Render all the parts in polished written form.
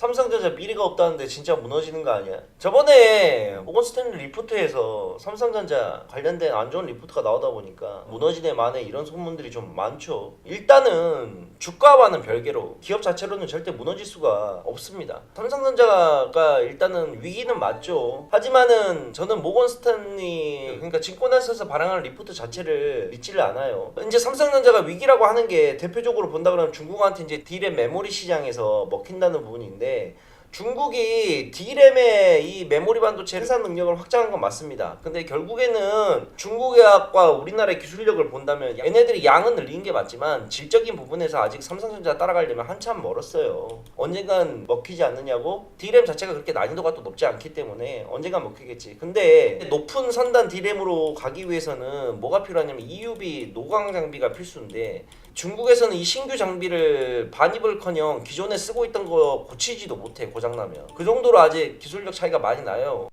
삼성전자 미래가 없다는데 진짜 무너지는 거 아니야? 저번에 모건 스탠리 리포트에서 삼성전자 관련된 안 좋은 리포트가 나오다 보니까 무너지네 마네 이런 소문들이 좀 많죠. 일단은 주가와는 별개로 기업 자체로는 절대 무너질 수가 없습니다. 삼성전자가 일단은 위기는 맞죠. 하지만은 저는 모건 스탠리 그러니까 증권회사에서 발행하는 리포트 자체를 믿지를 않아요. 이제 삼성전자가 위기라고 하는 게 대표적으로 본다 그러면 중국한테 이제 D램 메모리 시장에서 먹힌다는 부분인데, 중국이 D램의 이 메모리 반도체 생산 능력을 확장한 건 맞습니다. 근데 결국에는 중국과 우리나라의 기술력을 본다면 얘네들이 양은 늘린 게 맞지만 질적인 부분에서 아직 삼성전자 따라가려면 한참 멀었어요. 언젠간 먹히지 않느냐고? D램 자체가 그렇게 난이도가 또 높지 않기 때문에 언젠간 먹히겠지. 근데 높은 선단 D램으로 가기 위해서는 뭐가 필요하냐면 EUV 노광 장비가 필수인데, 중국에서는 이 신규 장비를 반입을커녕 기존에 쓰고 있던 거 고치지도 못해, 고장나면. 그 정도로 아직 기술력 차이가 많이 나요.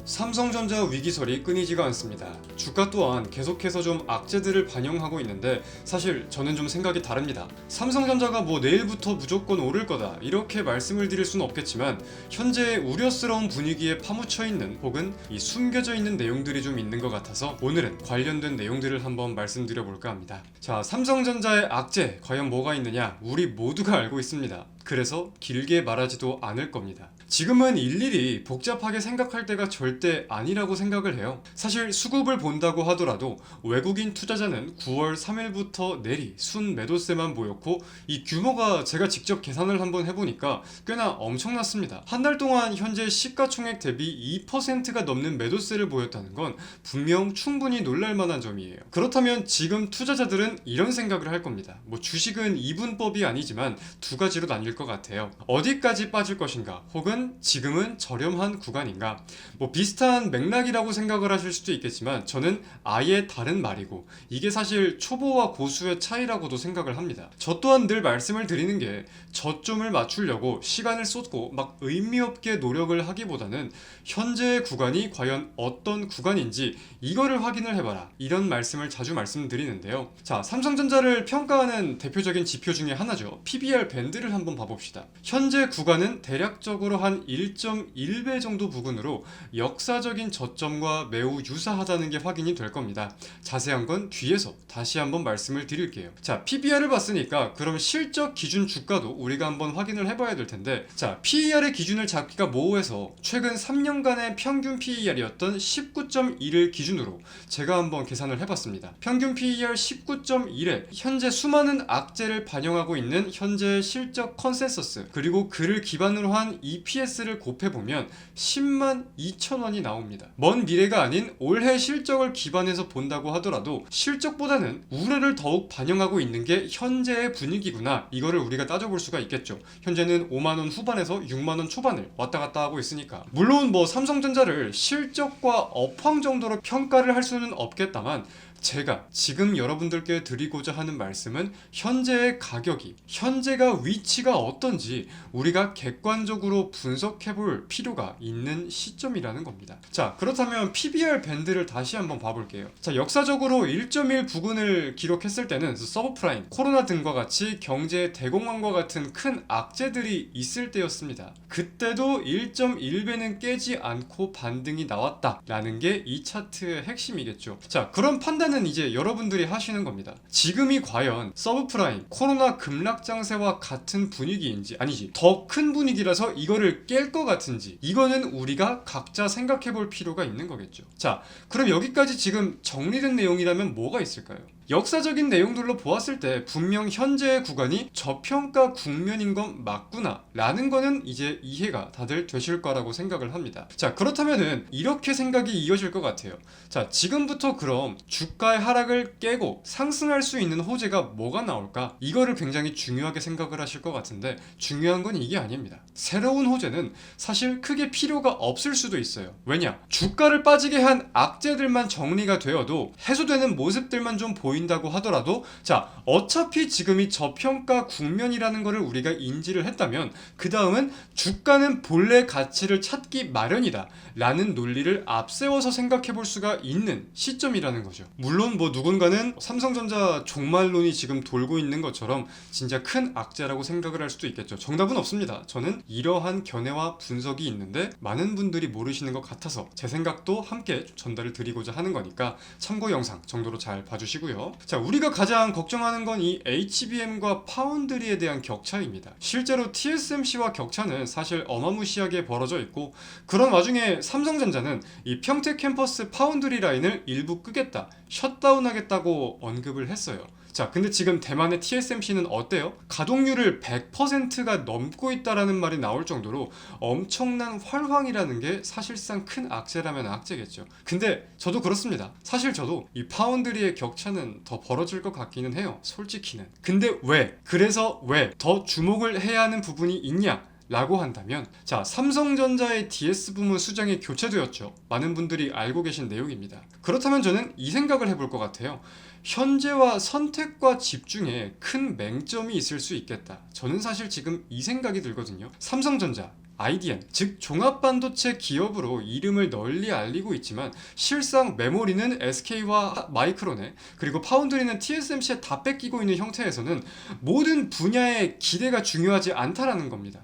삼성전자 위기설이 끊이지가 않습니다. 주가 또한 계속해서 좀 악재들을 반영하고 있는데, 사실 저는 좀 생각이 다릅니다. 삼성전자가 뭐 내일부터 무조건 오를 거다 이렇게 말씀을 드릴 수는 없겠지만, 현재 우려스러운 분위기에 파묻혀 있는 혹은 이 숨겨져 있는 내용들이 좀 있는 것 같아서 오늘은 관련된 내용들을 한번 말씀드려 볼까 합니다. 자, 삼성전자의 악재 과연 뭐가 있느냐, 우리 모두가 알고 있습니다. 그래서 길게 말하지도 않을 겁니다. 지금은 일일이 복잡하게 생각할 때가 절대 아니라고 생각을 해요. 사실 수급을 본다고 하더라도 외국인 투자자는 9월 3일부터 내리 순 매도세만 보였고, 이 규모가 제가 직접 계산을 한번 해보니까 꽤나 엄청났습니다. 한 달 동안 현재 시가총액 대비 2%가 넘는 매도세를 보였다는 건 분명 충분히 놀랄만한 점이에요. 그렇다면 지금 투자자들은 이런 생각을 할 겁니다. 뭐 주식은 이분법이 아니지만 두 가지로 나뉠 것 같아요. 어디까지 빠질 것인가, 혹은 지금은 저렴한 구간인가. 뭐 비슷한 맥락이라고 생각을 하실 수도 있겠지만 저는 아예 다른 말이고, 이게 사실 초보와 고수의 차이라고도 생각을 합니다. 저 또한 늘 말씀을 드리는 게, 저점을 맞추려고 시간을 쏟고 막 의미 없게 노력을 하기보다는 현재의 구간이 과연 어떤 구간인지 이거를 확인을 해봐라, 이런 말씀을 자주 말씀드리는데요. 자, 삼성전자를 평가하는 대표적인 지표 중에 하나죠. PBR 밴드를 한번 봐봅시다. 현재 구간은 대략적으로 한 1.1배 정도 부근으로 역사적인 저점과 매우 유사하다는 게 확인이 될 겁니다. 자세한 건 뒤에서 다시 한번 말씀을 드릴게요. 자, PBR을 봤으니까 그럼 실적 기준 주가도 우리가 한번 확인을 해봐야 될 텐데, 자, PER의 기준을 잡기가 모호해서 최근 3년간의 평균 PER이었던 19.1을 기준으로 제가 한번 계산을 해봤습니다. 평균 PER 19.1에 현재 수많은 악재를 반영하고 있는 현재 실적 컨센서스, 그리고 그를 기반으로 한 EPS를 곱해보면 10만 2천 원이 나옵니다. 먼 미래가 아닌 올해 실적을 기반해서 본다고 하더라도 실적보다는 우려를 더욱 반영하고 있는 게 현재의 분위기구나, 이거를 우리가 따져볼 수가 있겠죠. 현재는 5만원 후반에서 6만원 초반을 왔다 갔다 하고 있으니까. 물론 뭐 삼성전자를 실적과 업황 정도로 평가를 할 수는 없겠다만, 제가 지금 여러분들께 드리고자 하는 말씀은 현재의 가격이, 현재가 위치가 어떤지 우리가 객관적으로 분석해 볼 필요가 있는 시점이라는 겁니다. 자, 그렇다면 PBR 밴드를 다시 한번 봐볼게요. 자, 역사적으로 1.1 부근을 기록했을 때는 서브프라임, 코로나 등과 같이 경제 대공황과 같은 큰 악재들이 있을 때였습니다. 그때도 1.1배는 깨지 않고 반등이 나왔다라는 게 이 차트의 핵심이겠죠. 자, 그런 판단은 이제 여러분들이 하시는 겁니다. 지금이 과연 서브프라임, 코로나 급락장세와 같은 분위기인지, 아니지 더 큰 분위기라서 이거를 깰 것 같은지, 이거는 우리가 각자 생각해 볼 필요가 있는 거겠죠. 자, 그럼 여기까지 지금 정리된 내용이라면 뭐가 있을까요? 역사적인 내용들로 보았을 때 분명 현재의 구간이 저평가 국면인 건 맞구나 라는 거는 이제 이해가 다들 되실 거라고 생각을 합니다. 자, 그렇다면은 이렇게 생각이 이어질 것 같아요. 자, 지금부터 그럼 주가의 하락을 깨고 상승할 수 있는 호재가 뭐가 나올까? 이거를 굉장히 중요하게 생각을 하실 것 같은데, 중요한 건 이게 아닙니다. 새로운 호재는 사실 크게 필요가 없을 수도 있어요. 왜냐? 주가를 빠지게 한 악재들만 정리가 되어도 해소되는 모습들만 좀 보이는 보인다고 하더라도 자, 어차피 지금이 저평가 국면이라는 것을 우리가 인지를 했다면 그 다음은 주가는 본래 가치를 찾기 마련이다 라는 논리를 앞세워서 생각해 볼 수가 있는 시점이라는 거죠. 물론 뭐 누군가는 삼성전자 종말론이 지금 돌고 있는 것처럼 진짜 큰 악재라고 생각을 할 수도 있겠죠. 정답은 없습니다. 저는 이러한 견해와 분석이 있는데 많은 분들이 모르시는 것 같아서 제 생각도 함께 전달을 드리고자 하는 거니까 참고 영상 정도로 잘 봐주시고요. 자, 우리가 가장 걱정하는 건 이 HBM과 파운드리에 대한 격차입니다. 실제로 TSMC와 격차는 사실 어마무시하게 벌어져 있고 그런 와중에 삼성전자는 이 평택 캠퍼스 파운드리 라인을 일부 끄겠다, 셧다운하겠다고 언급을 했어요. 자, 근데 지금 대만의 TSMC는 어때요? 가동률을 100%가 넘고 있다라는 말이 나올 정도로 엄청난 활황이라는 게 사실상 큰 악재라면 악재겠죠. 근데 저도 그렇습니다. 사실 저도 이 파운드리의 격차는 더 벌어질 것 같기는 해요. 솔직히는. 근데 왜? 그래서 왜 더 주목을 해야 하는 부분이 있냐? 라고 한다면 자, 삼성전자의 DS 부문 수장이 교체되었죠. 많은 분들이 알고 계신 내용입니다. 그렇다면 저는 이 생각을 해볼 것 같아요. 현재와 선택과 집중에 큰 맹점이 있을 수 있겠다. 저는 사실 지금 이 생각이 들거든요. 삼성전자 IDM, 즉 종합반도체 기업으로 이름을 널리 알리고 있지만 실상 메모리는 SK와 마이크론에, 그리고 파운드리는 TSMC에 다 뺏기고 있는 형태에서는 모든 분야의 기대가 중요하지 않다라는 겁니다.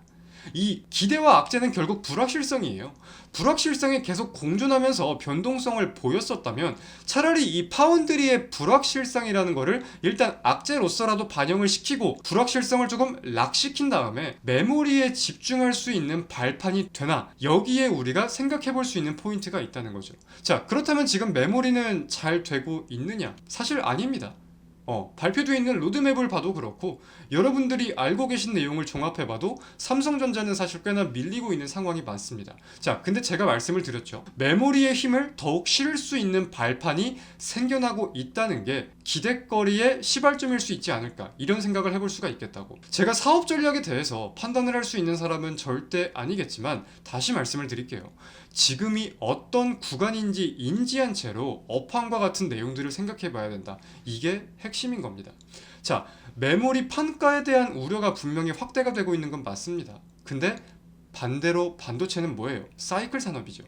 이 기대와 악재는 결국 불확실성이에요. 불확실성이 계속 공존하면서 변동성을 보였었다면 차라리 이 파운드리의 불확실성이라는 거를 일단 악재로서라도 반영을 시키고 불확실성을 조금 락시킨 다음에 메모리에 집중할 수 있는 발판이 되나, 여기에 우리가 생각해 볼 수 있는 포인트가 있다는 거죠. 자, 그렇다면 지금 메모리는 잘 되고 있느냐? 사실 아닙니다. 발표되어 있는 로드맵을 봐도 그렇고 여러분들이 알고 계신 내용을 종합해봐도 삼성전자는 사실 꽤나 밀리고 있는 상황이 많습니다. 자, 근데 제가 말씀을 드렸죠. 메모리의 힘을 더욱 실을 수 있는 발판이 생겨나고 있다는 게 기대거리의 시발점일 수 있지 않을까, 이런 생각을 해볼 수가 있겠다고. 제가 사업 전략에 대해서 판단을 할 수 있는 사람은 절대 아니겠지만 다시 말씀을 드릴게요. 지금이 어떤 구간인지 인지한 채로 업황과 같은 내용들을 생각해 봐야 된다. 이게 핵심인 겁니다. 자, 메모리 판가에 대한 우려가 분명히 확대가 되고 있는 건 맞습니다. 근데 반대로 반도체는 뭐예요? 사이클 산업이죠.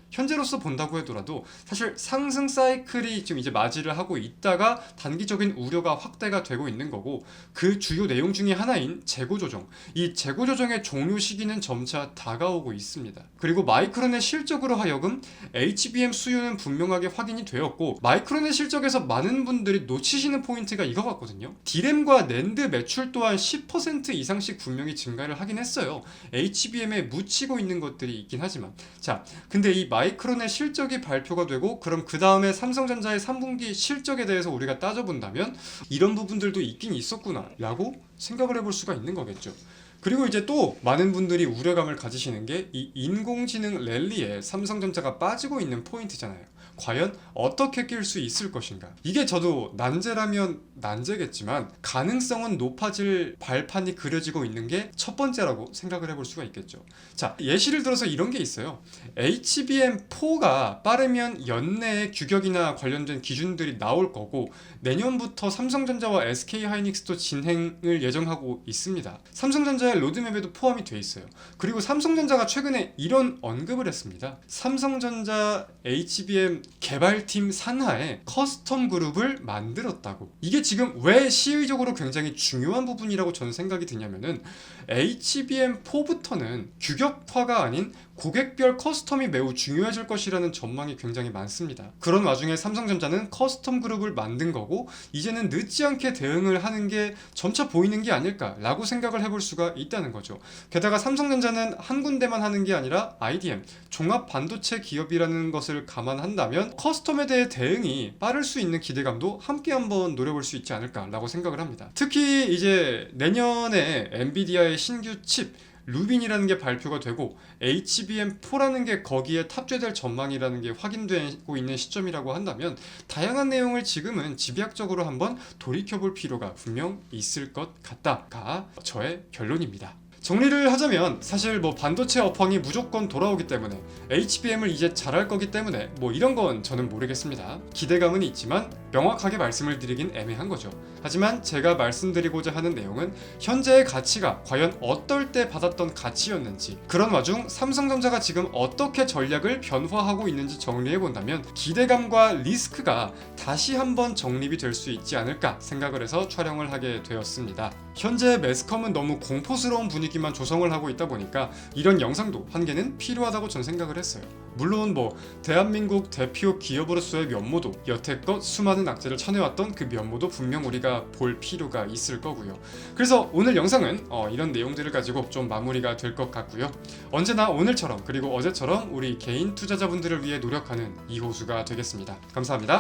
현재로서 본다고 하더라도 사실 상승 사이클이 지금 이제 맞이를 하고 있다가 단기적인 우려가 확대가 되고 있는 거고, 그 주요 내용 중에 하나인 재고 조정, 이 재고 조정의 종료 시기는 점차 다가오고 있습니다. 그리고 마이크론의 실적으로 하여금 HBM 수요는 분명하게 확인이 되었고, 마이크론의 실적에서 많은 분들이 놓치시는 포인트가 이거 같거든요. D램과 낸드 매출 또한 10% 이상씩 분명히 증가를 하긴 했어요. HBM에 묻히고 있는 것들이 있긴 하지만. 자, 근데 이 마이크론의 실적이 발표가 되고 그럼 그 다음에 삼성전자의 3분기 실적에 대해서 우리가 따져본다면 이런 부분들도 있긴 있었구나 라고 생각을 해볼 수가 있는 거겠죠. 그리고 이제 또 많은 분들이 우려감을 가지시는 게 이 인공지능 랠리에 삼성전자가 빠지고 있는 포인트잖아요. 과연 어떻게 낄 수 있을 것인가? 이게 저도 난제라면 난제겠지만 가능성은 높아질 발판이 그려지고 있는 게 첫 번째라고 생각을 해볼 수가 있겠죠. 자, 예시를 들어서 이런 게 있어요. HBM4가 빠르면 연내에 규격이나 관련된 기준들이 나올 거고 내년부터 삼성전자와 SK하이닉스도 진행을 예정하고 있습니다. 삼성전자의 로드맵에도 포함이 돼 있어요. 그리고 삼성전자가 최근에 이런 언급을 했습니다. 삼성전자 HBM 개발팀 산하에 커스텀 그룹을 만들었다고. 이게 지금 왜 시의적으로 굉장히 중요한 부분이라고 저는 생각이 드냐면은 HBM4부터는 규격화가 아닌 고객별 커스텀이 매우 중요해질 것이라는 전망이 굉장히 많습니다. 그런 와중에 삼성전자는 커스텀 그룹을 만든 거고 이제는 늦지 않게 대응을 하는 게 점차 보이는 게 아닐까라고 생각을 해볼 수가 있다는 거죠. 게다가 삼성전자는 한 군데만 하는 게 아니라 IDM, 종합 반도체 기업이라는 것을 감안한다면 커스텀에 대해 대응이 빠를 수 있는 기대감도 함께 한번 노려볼 수 있지 않을까라고 생각을 합니다. 특히 이제 내년에 엔비디아의 신규 칩 루빈이라는 게 발표가 되고 HBM4라는 게 거기에 탑재될 전망이라는 게 확인되고 있는 시점이라고 한다면 다양한 내용을 지금은 집약적으로 한번 돌이켜볼 필요가 분명 있을 것 같다가 저의 결론입니다. 정리를 하자면 사실 뭐 반도체 업황이 무조건 돌아오기 때문에 HBM을 이제 잘할 거기 때문에 뭐 이런 건 저는 모르겠습니다. 기대감은 있지만 명확하게 말씀을 드리긴 애매한 거죠. 하지만 제가 말씀드리고자 하는 내용은 현재의 가치가 과연 어떨 때 받았던 가치였는지, 그런 와중 삼성전자가 지금 어떻게 전략을 변화하고 있는지 정리해 본다면 기대감과 리스크가 다시 한번 정립이 될 수 있지 않을까 생각을 해서 촬영을 하게 되었습니다. 현재 매스컴은 너무 공포스러운 분위기만 조성을 하고 있다 보니까 이런 영상도 한 개는 필요하다고 전 생각을 했어요. 물론 뭐 대한민국 대표 기업으로서의 면모도, 여태껏 수많은 악재를 쳐내왔던 그 면모도 분명 우리가 볼 필요가 있을 거고요. 그래서 오늘 영상은 이런 내용들을 가지고 좀 마무리가 될 것 같고요. 언제나 오늘처럼 그리고 어제처럼 우리 개인 투자자분들을 위해 노력하는 이호수가 되겠습니다. 감사합니다.